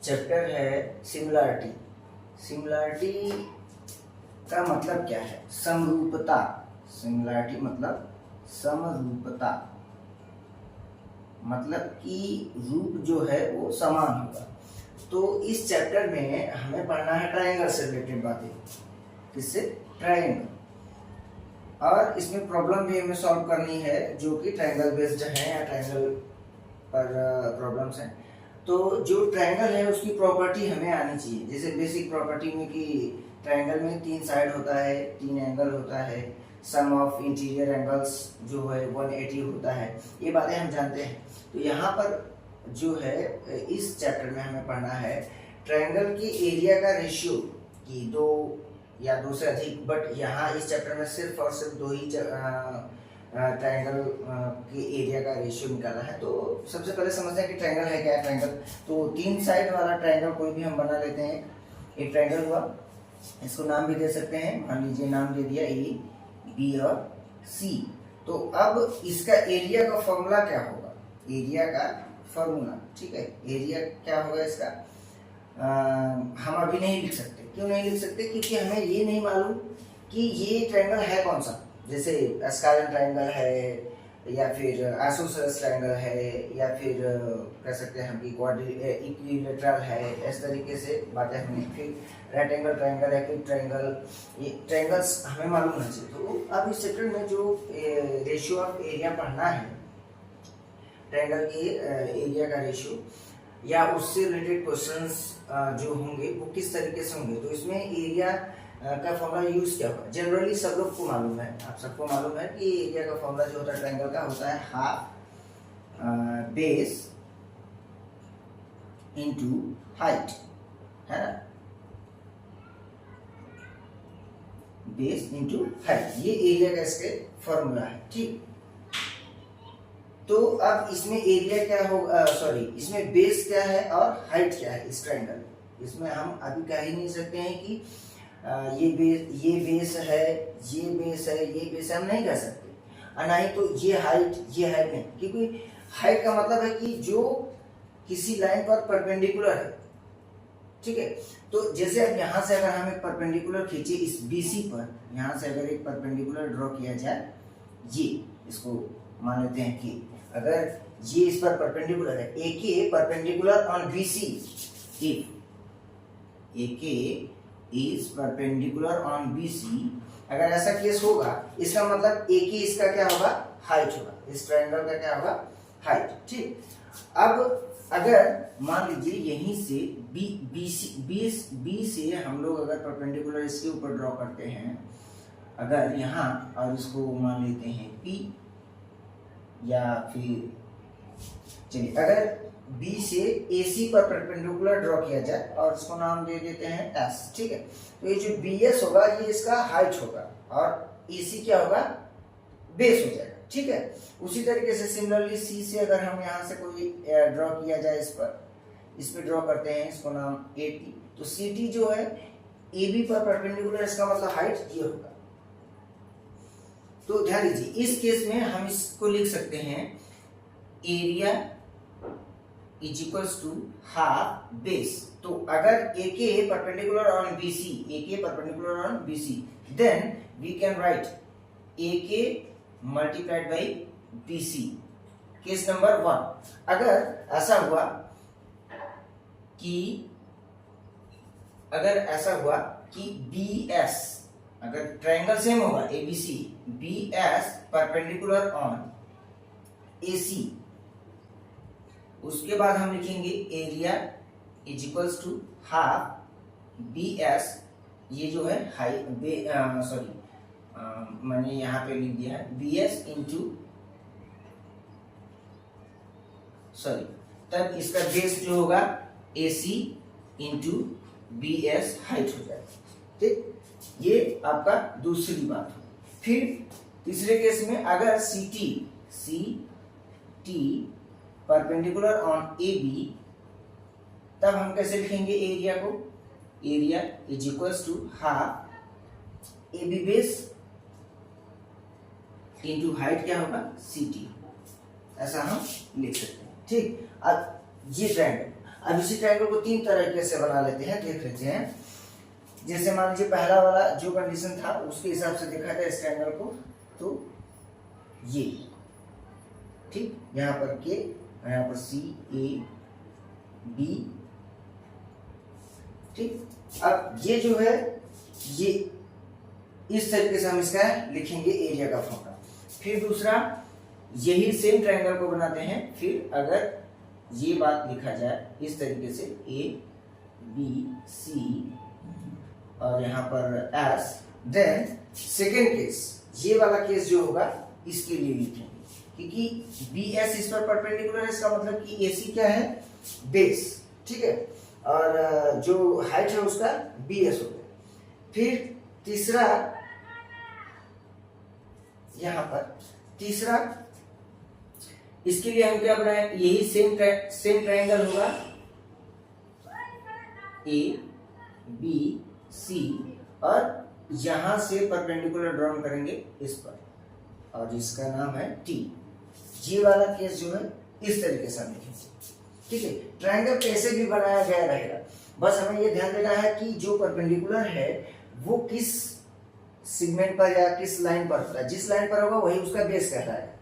Chapter है similarity. Similarity का मतलब क्या है? समरूपता। सिमिलरिटी मतलब समरूपता, मतलब कि रूप जो है वो समान होगा। तो इस चैप्टर में हमें पढ़ना है ट्रायंगल से रिलेटेड बातें। किससे? ट्रायंगल। और इसमें प्रॉब्लम भी हमें सॉल्व करनी है जो कि ट्रायंगल बेस्ड है या ट्रायंगल पर प्रॉब्लम्स हैं। तो जो ट्रायंगल है उसकी प्रॉपर्टी हमें आनी चाहिए। जैसे बेसिक प्रॉपर्टी में कि ट्रायंगल में 3 साइड होता है, 3 एंगल होता है, सम ऑफ इंटीरियर एंगल्स जो है 180 होता है, ये बातें हम जानते हैं। तो यहाँ पर जो है इस चैप्टर में हमें पढ़ना है ट्रायंगल की एरिया का रेशियो कि 2 या 2 से अधिक, बट यहाँ इस चैप्टर में सिर्फ और सिर्फ 2 ही ट्रायंगल के एरिया का रेशियो निकाला है। तो सबसे पहले समझते हैं कि ट्रायंगल है क्या है। ट्रायंगल तो 3 साइड वाला ट्रायंगल कोई भी हम बना लेते हैं। एक ट्रायंगल हुआ, इसको नाम भी दे सकते हैं, मान लीजिए नाम दे दिया ए, बी और सी। तो अब इसका एरिया का फॉर्मूला क्या होगा? एरिया का फॉर्मूला, ठीक है, एरिया क्या होगा इसका हम अभी नहीं लिख सकते। क्यों नहीं लिख सकते? क्योंकि हमें ये नहीं मालूम कि ये ट्रायंगल है कौन सा। जैसे स्काइलन ट्रायंगल है, या फिर आइसोसेलेस ट्रायंगल है, या फिर कह सकते हैं हम कि इक्विलैटरल है। इस तरीके से बातें हमें, फिर राइट एंगल ट्रायंगल है, फिर ट्रायंगल, ये ट्रायंगल्स हमें मालूम होना चाहिए। तो अब इस चैप्टर में जो रेशियो ऑफ एरिया पढ़ना है, ट्रायंगल के एरिया का रेशियो या उससे रिलेटेड क्वेश्चंस जो होंगे वो किस तरीके से होंगे। तो इसमें एरिया का फॉर्मूला यूज क्या होगा? जनरली सब लोग को मालूम है, आप सबको मालूम है कि एरिया का फॉर्मूला जो होता है ट्रायंगल का होता है हाफ बेस इनटू हाइट, है ना, बेस इनटू हाइट, ये एरिया का इसके फॉर्मूला है, ठीक। तो अब इसमें एरिया क्या होगा, सॉरी, इसमें बेस क्या है और हाइट क्या है इस ट्रायंगल। इसमें हम अभी कह ही नहीं सकते हैं कि ये बेस है, ये बेस है, ये बेस है, हम नहीं कह सकते। और ना ही तो ये हाइट नहीं, क्योंकि हाइट का मतलब है कि जो किसी लाइन पर परपेंडिकुलर है, ठीक है। तो जैसे अब यहाँ से अगर हम एक परपेंडिकुलर खींचे इस BC पर, यहाँ से अगर एक परपेंडिकुलर ड्रॉ किया जाए, ये इसको मान लेते हैं कि अगर ये इस पर परपेंडिकुलर है, AK perpendicular on BC, if AK is perpendicular on BC, अगर ऐसा केस होगा, इसका मतलब AK इसका क्या होगा? हाइट होगा, इस ट्रायंगल का क्या होगा? हाइट, ठीक। अब अगर मान लीजिए यहीं से B से हम लोग अगर परपेंडिकुलर इसके ऊपर ड्रॉ करते हैं, अगर यहाँ, और इसको मान लेते हैं P, या फिर चलिए अगर B से AC पर परपेंडिकुलर ड्रॉ किया जाए और इसको नाम दे देते हैं S, ठीक है। तो ये जो BS होगा ये इसका हाइट होगा और AC क्या होगा? बेस हो जाएगा, ठीक है। उसी तरीके से सिमिलरली C से अगर हम यहाँ से कोई ड्रॉ किया जाए, इस पर ड्रॉ करते हैं, इसको नाम AT, तो CT जो है AB पर परपेंडिकुलर, इसका मतलब हाइट ये होगा। तो ध्यान दीजिए, इस केस में हम इसको लिख सकते हैं area is equals to half base. तो अगर AK perpendicular on BC, then we can write AK multiplied by BC। Case number 1, अगर ऐसा हुआ कि BS, अगर ट्रायंगल सेम होगा ABC, BS perpendicular on AC, उसके बाद हम लिखेंगे area is equals to half BS, ये जो है मैंने यहाँ पे लिख दिया है BS इंटू, सॉरी, तब इसका बेस जो होगा AC इंटू BS हाइट हो जाएगा, ठीक। ये आपका दूसरी बात है। फिर तीसरे केस में अगर CT परपेंडिकुलर ऑन AB, तब हम कैसे लिखेंगे एरिया को? Area is equals to half AB base into height क्या होगा? CT, ऐसा हम लिख सकते हैं, ठीक। अब ये ट्रायंगल, अब इसी ट्रायंगल को तीन तरीके से बना लेते हैं, देख लेते हैं। जैसे मान लीजिए पहला वाला जो कंडीशन था उसके हिसाब से देखा था इस ट्रायंगल को, तो ये ठीक, यहाँ पर के, यहाँ पर सी ए बी, ठीक। अब ये जो है ये इस तरीके से हम इसका लिखेंगे एरिया का फॉर्मूला। फिर दूसरा यही सेम ट्रायंगल को बनाते हैं, फिर अगर ये बात लिखा जाए इस तरीके से ए बी सी और यहाँ पर एस, देन सेकेंड केस, ये वाला केस जो होगा इसके लिए लिखेंगे, क्योंकि बी एस इस पर परपेंडिकुलर है, इसका मतलब कि ए सी क्या है, बेस, ठीक है, और जो हाइट है उसका बी एस हो गया। फिर तीसरा, यहाँ पर तीसरा, इसके लिए हम क्या बनाए, यही सेम ट्रायंगल होगा ए बी सी और यहां से परपेंडिकुलर ड्रॉ करेंगे इस पर, और इसका नाम है टी। ये वाला केस जो है इस तरीके से हम लिखेंगे, ठीक है। ट्रायंगल कैसे भी बनाया गया रहेगा, बस हमें ये ध्यान देना है कि जो परपेंडिकुलर है वो किस सेगमेंट पर या किस लाइन पर होता है, जिस लाइन पर होगा वही उसका बेस कहलाएगा।